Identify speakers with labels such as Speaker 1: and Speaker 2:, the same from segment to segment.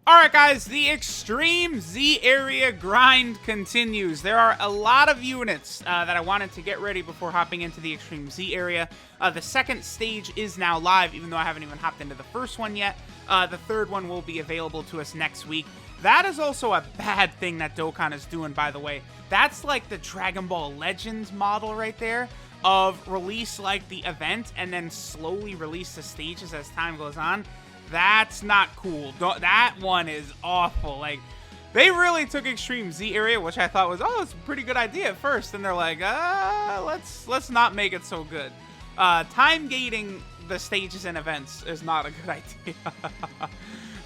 Speaker 1: Alright guys, the Extreme Z area grind continues. There are a lot of units that I wanted to get ready before hopping into the Extreme Z area. The second stage is now live, even though I haven't even hopped into the first one yet. The third one will be available to us next week. That is also a bad thing that Dokkan is doing, by the way. That's like the Dragon Ball Legends model right there, of release like the event and then slowly release the stages as time goes on. That's not cool. That one is awful. Like, they really took Extreme Z area, which I thought was, oh, it's a pretty good idea at first. And they're like, let's not make it so good. Time gating the stages and events is not a good idea.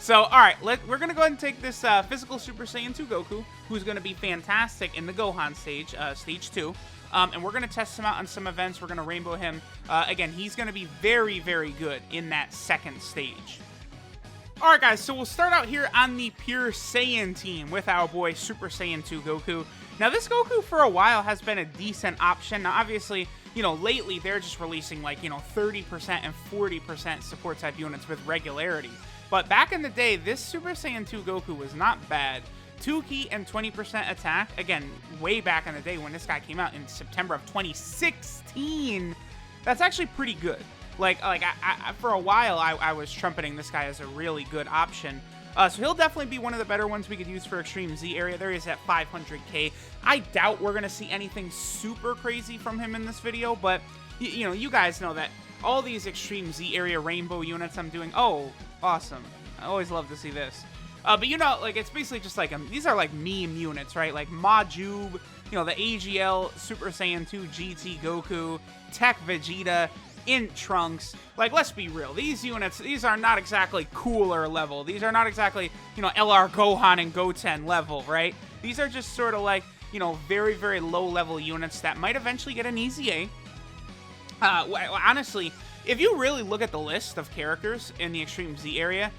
Speaker 1: So, all right, we're going to go ahead and take this physical Super Saiyan 2 Goku, who's going to be fantastic in the Gohan stage, stage 2. And we're going to test him out on some events. We're going to rainbow him. Again, he's going to be very, very good in that second stage. Alright guys, so we'll start out here on the Pure Saiyan team with our boy Super Saiyan 2 Goku. Now this Goku for a while has been a decent option. Now obviously, you know, lately they're just releasing like, you know, 30% and 40% support type units with regularity. But back in the day, this Super Saiyan 2 Goku was not bad. 2 ki and 20% attack. Again, way back in the day when this guy came out in September of 2016. That's actually pretty good. Like I for a while, I was trumpeting this guy as a really good option. So he'll definitely be one of the better ones we could use for Extreme Z area. There he is at 500k. I doubt we're going to see anything super crazy from him in this video, but, you know, you guys know that all these Extreme Z area rainbow units I'm doing, oh, awesome. I always love to see this. But, you know, like, it's basically just like, these are like meme units, right? Like Majub, you know, the AGL Super Saiyan 2 GT Goku, Tech Vegeta, Int Trunks. Like, let's be real. These units, these are not exactly cooler level. These are not exactly, you know, LR Gohan and Goten level, right? These are just sort of like, you know, very, very low level units that might eventually get an EZA. Honestly, if you really look at the list of characters in the Extreme Z area,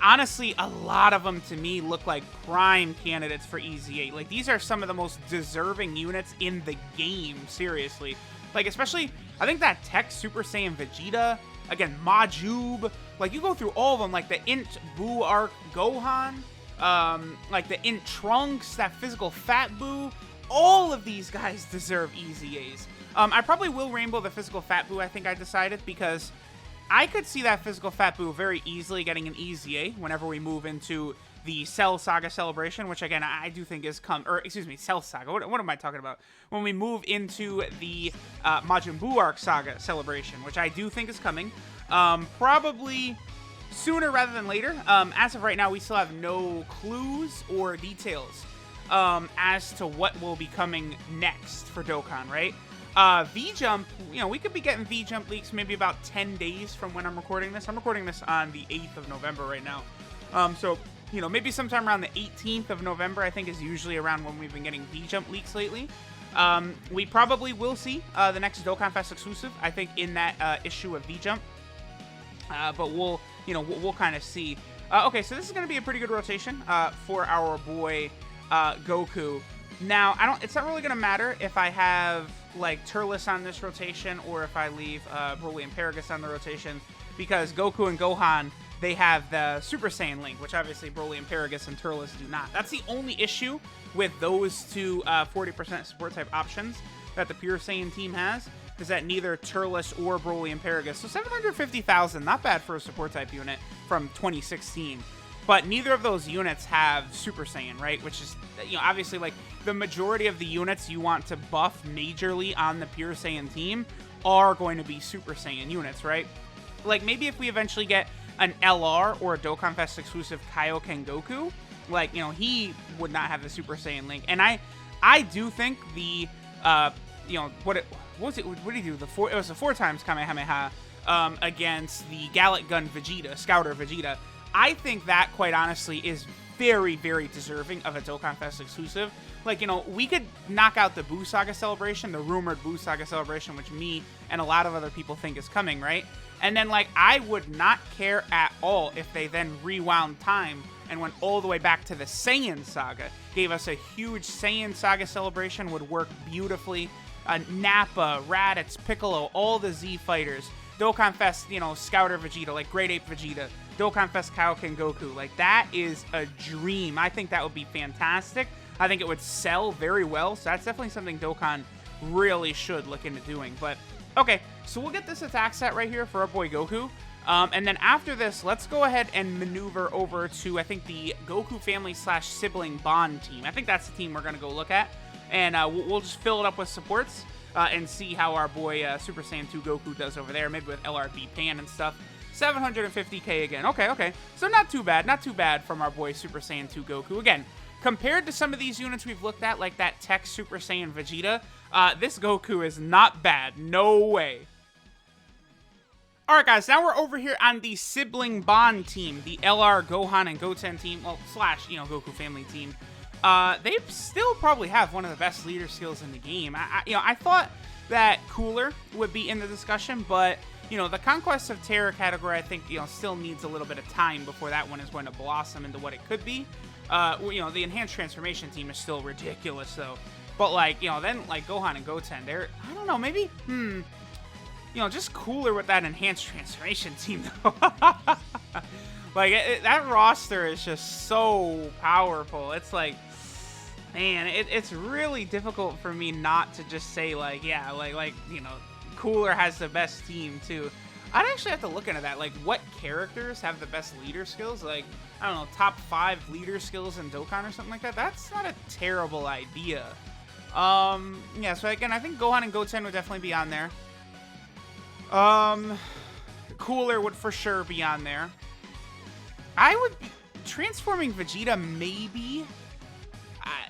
Speaker 1: honestly, a lot of them to me look like prime candidates for EZA. Like, these are some of the most deserving units in the game, seriously. Like, especially, I think that Tech Super Saiyan Vegeta, again, Majub, like, you go through all of them, like the Int Buu Arc Gohan, like the Int Trunks, that physical Fat Buu, all of these guys deserve EZAs. I probably will rainbow the physical Fat Buu, I think I decided, because I could see that physical Fat Buu very easily getting an EZA whenever we move into the Cell Saga Celebration, which again, I do think is Cell Saga. What am I talking about? When we move into the Majin Buu Arc Saga Celebration, which I do think is coming. Probably sooner rather than later. As of right now, we still have no clues or details as to what will be coming next for Dokkan, right? V-Jump, you know, we could be getting V-Jump leaks maybe about 10 days from when I'm recording this. I'm recording this on the 8th of November right now. So, you know, maybe sometime around the 18th of November, I think, is usually around when we've been getting V-Jump leaks lately. We probably will see the next Dokkan Fest exclusive, I think, in that issue of V-Jump. But we'll kind of see. Okay, so this is going to be a pretty good rotation for our boy Goku. Now, it's not really going to matter if I have, like, Turles on this rotation or if I leave Broly and Paragus on the rotation, because Goku and Gohan, they have the Super Saiyan link, which obviously Broly and Paragus and Turles do not. That's the only issue with those two 40% support type options that the Pure Saiyan team has, is that neither Turles or Broly and Paragus. So 750,000, not bad for a support type unit from 2016. But neither of those units have Super Saiyan, right? Which is, you know, obviously, like, the majority of the units you want to buff majorly on the Pure Saiyan team are going to be Super Saiyan units, right? Like, maybe if we eventually get an LR or a Dokkan Fest exclusive Kaioken Goku, like, you know, he would not have the Super Saiyan link. And I do think the, you know, what did he do? It was the 4 times Kamehameha against the Gallic Gun Vegeta, Scouter Vegeta. I think that, quite honestly, is very, very deserving of a Dokkan Fest exclusive. Like, you know, we could knock out the Buu Saga Celebration, the rumored Buu Saga Celebration, which me and a lot of other people think is coming, right? And then, like, I would not care at all if they then rewound time and went all the way back to the Saiyan Saga. Gave us a huge Saiyan Saga Celebration, would work beautifully. Nappa, Raditz, Piccolo, all the Z fighters. Dokkan Fest, you know, Scouter Vegeta, like Great Ape Vegeta. Dokkan Fest Kaioken Goku. Like, that is a dream. I think that would be fantastic. I think it would sell very well, so that's definitely something Dokkan really should look into doing. But, okay, so we'll get this attack set right here for our boy Goku. And then after this, let's go ahead and maneuver over to, I think, the Goku family / sibling bond team. I think that's the team we're going to go look at. And we'll just fill it up with supports and see how our boy Super Saiyan 2 Goku does over there, maybe with LRB Pan and stuff. 750k again. Okay. So not too bad from our boy Super Saiyan 2 Goku. Again, compared to some of these units we've looked at, like that Tech Super Saiyan Vegeta, this Goku is not bad. No way. Alright guys, now we're over here on the Sibling Bond team, the LR, Gohan, and Goten team, well, / Goku family team. They still probably have one of the best leader skills in the game. I thought that Cooler would be in the discussion, but the Conquest of Terror category, I think, still needs a little bit of time before that one is going to blossom into what it could be. The Enhanced Transformation team is still ridiculous, though. But, then, Gohan and Goten, they're, I don't know, maybe, just Cooler with that Enhanced Transformation team, though. That roster is just so powerful. It's like, man, it's really difficult for me not to just say, Cooler has the best team too. I'd actually have to look into that. Like, what characters have the best leader skills? Like, I don't know, top 5 leader skills in Dokkan or something like that. That's not a terrible idea. Yeah, so again, I think Gohan and Goten would definitely be on there. Cooler would for sure be on there. I would... Transforming Vegeta, maybe.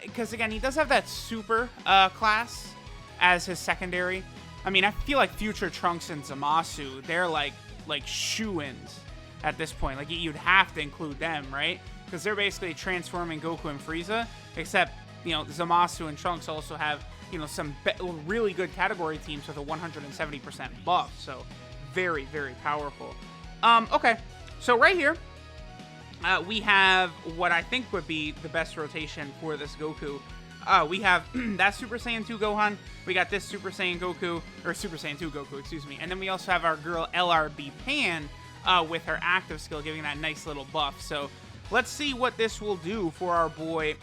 Speaker 1: Because, again, he does have that super class as his secondary. I mean, I feel like Future Trunks and Zamasu, they're like shoo-ins at this point. Like, you'd have to include them, right? Because they're basically transforming Goku and Frieza. Except, Zamasu and Trunks also have, some really good category teams with a 170% buff. So, very, very powerful. Okay. So, right here, we have what I think would be the best rotation for this Goku. We have that Super Saiyan 2 Gohan. We got this Super Saiyan Goku, or Super Saiyan 2 Goku, excuse me. And then we also have our girl LRB Pan with her active skill, giving that nice little buff. So let's see what this will do for our boy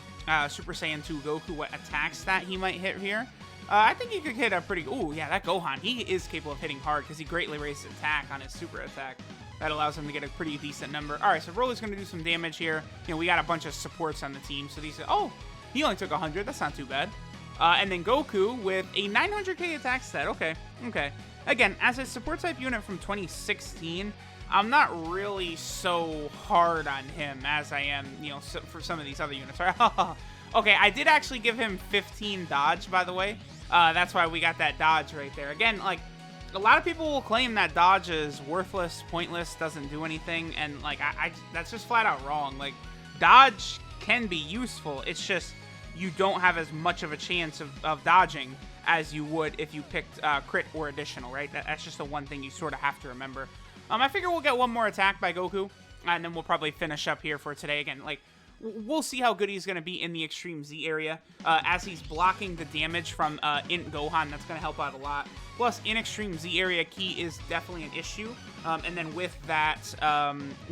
Speaker 1: Super Saiyan 2 Goku, what attacks that he might hit here. I think he could hit a pretty... Ooh, yeah, that Gohan, he is capable of hitting hard because he greatly raises attack on his super attack. That allows him to get a pretty decent number. All right, so Broly's going to do some damage here. We got a bunch of supports on the team. So these... Oh, he only took 100. That's not too bad. And then Goku with a 900k attack stat. Okay. Again, as a support type unit from 2016, I'm not really so hard on him as I am, for some of these other units. Okay, I did actually give him 15 dodge, by the way. That's why we got that dodge right there. Again, a lot of people will claim that dodge is worthless, pointless, doesn't do anything, and that's just flat out wrong. Dodge can be useful. It's just you don't have as much of a chance of dodging as you would if you picked crit or additional, right? That's just the one thing you sort of have to remember. I figure we'll get one more attack by Goku, and then we'll probably finish up here for today. Again, we'll see how good he's going to be in the Extreme Z area. As he's blocking the damage from Int Gohan, that's going to help out a lot. Plus, in Extreme Z area, Ki is definitely an issue. And then with that,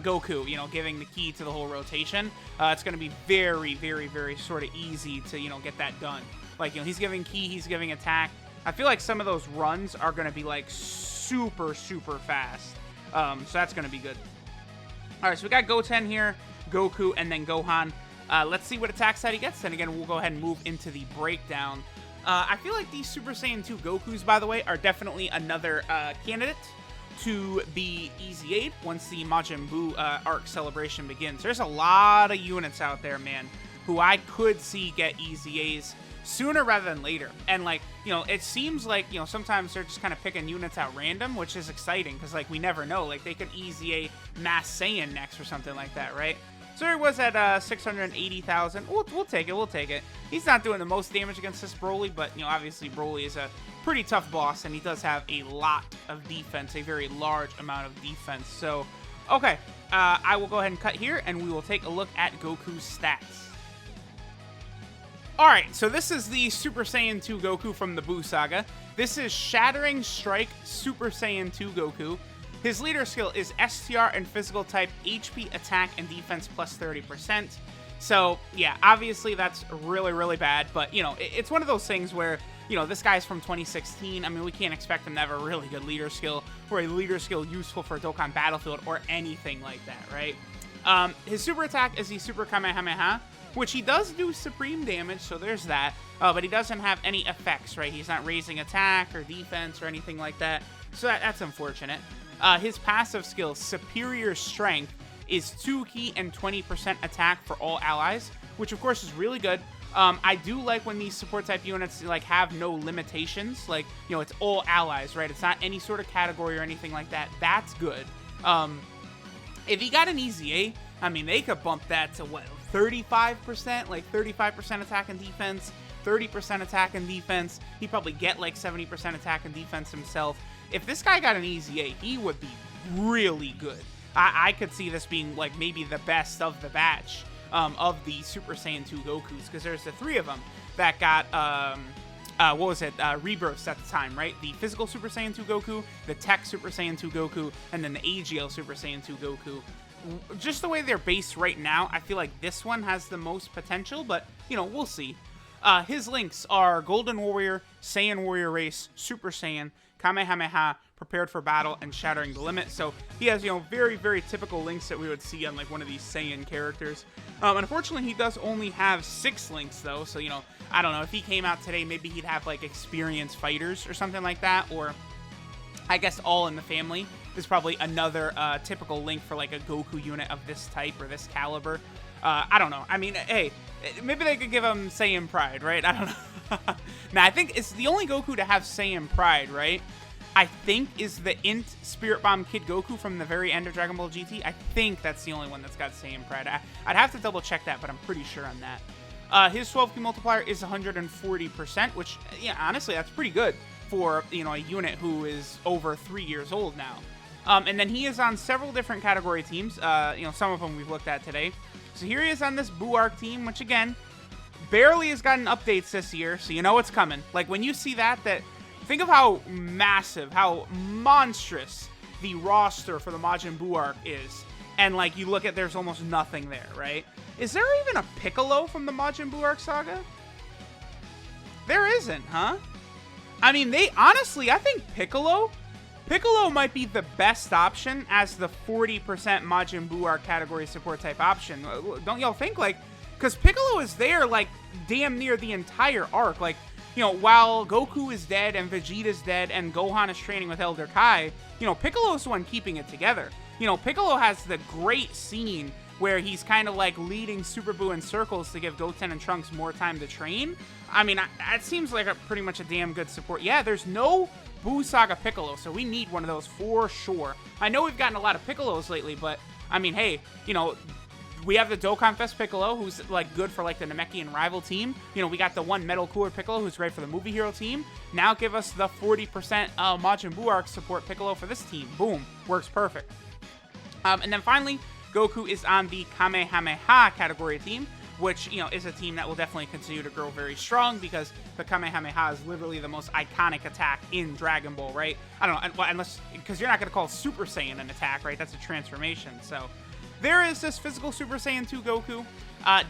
Speaker 1: Goku, giving the key to the whole rotation, it's going to be very, very, very sort of easy to, get that done. He's giving Ki, he's giving attack. I feel like some of those runs are going to be, super, super fast. So that's going to be good. All right, so we got Goten here, Goku, and then Gohan. Let's see what attack stat he gets. And again, we'll go ahead and move into the breakdown. I feel like these Super Saiyan 2 Gokus, by the way, are definitely another candidate to be EZA'd once the Majin Buu arc celebration begins. There's a lot of units out there, man, who I could see get EZAs sooner rather than later. And, it seems like, sometimes they're just kind of picking units at random, which is exciting because, we never know. They could EZA Mass Saiyan next or something like that, right? So he was at 680,000. We'll take it. He's not doing the most damage against this Broly, but, obviously Broly is a pretty tough boss, and he does have a lot of defense, a very large amount of defense. So, okay, I will go ahead and cut here, and we will take a look at Goku's stats. Alright, so this is the Super Saiyan 2 Goku from the Buu Saga. This is Shattering Strike Super Saiyan 2 Goku. His leader skill is STR and physical type, HP, attack, and defense plus 30%. So, yeah, obviously that's really, really bad. But, you know, it's one of those things where, you know, this guy's from 2016. I mean, we can't expect him to have a really good leader skill or a leader skill useful for Dokkan Battlefield or anything like that, right? His super attack is the Super Kamehameha, which he does do supreme damage, so there's that. But he doesn't have any effects, right? He's not raising attack or defense or anything like that. So that's unfortunate. His passive skill, Superior Strength, is 2 ki and 20% attack for all allies, which of course is really good. I do like when these support type units like have no limitations, like, you know, it's all allies, right? It's not any sort of category or anything like that. That's good. If he got an EZA, I mean, they could bump that to what, 35%? Like 35% attack and defense, 30% attack and defense. He'd probably get like 70% attack and defense himself. If this guy got an EZA, he would be really good. I could see this being like maybe the best of the batch of the Super Saiyan 2 Gokus, because there's the 3 of them that got, what was it, rebirths at the time, right? The physical Super Saiyan 2 Goku, the tech Super Saiyan 2 Goku, and then the AGL Super Saiyan 2 Goku. Just the way they're based right now, I feel like this one has the most potential, but, you know, we'll see. His links are Golden Warrior, Saiyan Warrior Race, Super Saiyan, Kamehameha, Prepared for Battle, and Shattering the Limit. So he has, you know, very, very typical links that we would see on like one of these Saiyan characters. Unfortunately, he does only have 6 links though. So, you know, I don't know, if he came out today, maybe he'd have like experienced fighters or something like that. Or I guess All in the Family is probably another typical link for like a Goku unit of this type or this caliber. I don't know. I mean, hey, maybe they could give him Saiyan Pride, right? I don't know. Now, I think it's the only Goku to have Saiyan Pride, right? I think is the Int Spirit Bomb Kid Goku from the very end of Dragon Ball GT. I think that's the only one that's got Saiyan Pride. I'd have to double check that, but I'm pretty sure on that. His 12 ki multiplier is 140%, which, yeah, honestly, that's pretty good for, you know, a unit who is over 3 years old now. And then he is on several different category teams. You know, some of them we've looked at today. So here he is on this Buu Arc team, which again, barely has gotten updates this year, so you know it's coming. Like, when you see that, think of how massive, how monstrous the roster for the Majin Buu Arc is. And, like, you look at, there's almost nothing there, right? Is there even a Piccolo from the Majin Buu Arc saga? There isn't, huh? I mean, honestly, I think Piccolo might be the best option as the 40% Majin Buu Arc category support type option. Don't y'all think? Like, because Piccolo is there, like, damn near the entire arc. Like, you know, while Goku is dead and Vegeta's dead and Gohan is training with Elder Kai, you know, Piccolo's the one keeping it together. You know, Piccolo has the great scene where he's kind of like leading Super Buu in circles to give Goten and Trunks more time to train. I mean, that seems like pretty much a damn good support. Yeah, there's no Buu Saga Piccolo, so we need one of those for sure. I know we've gotten a lot of Piccolos lately, but, I mean, hey, you know, we have the Dokkan Fest Piccolo, who's, like, good for, like, the Namekian rival team. You know, we got the one Metal Cooler Piccolo, who's great for the Movie Hero team. Now give us the 40% Majin Buu Arc support Piccolo for this team. Boom. Works perfect. And then finally, Goku is on the Kamehameha category team, which, you know, is a team that will definitely continue to grow very strong because the Kamehameha is literally the most iconic attack in Dragon Ball, right? I don't know, unless, because you're not going to call Super Saiyan an attack, right? That's a transformation. So there is this physical Super Saiyan 2 Goku.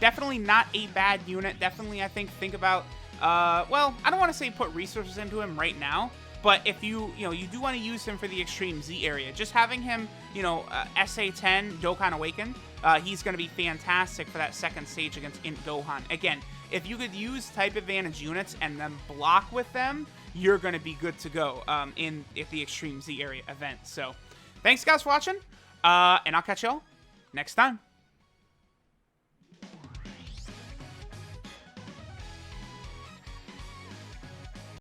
Speaker 1: Definitely not a bad unit. Definitely, I think about, well, I don't want to say put resources into him right now, but if you do want to use him for the Extreme Z area, just having him, you know, SA10 Dokkan Awakened, he's going to be fantastic for that second stage against Int Gohan. Again, if you could use type advantage units and then block with them, you're going to be good to go at the Extreme Z area event. So, thanks guys for watching, and I'll catch y'all next time.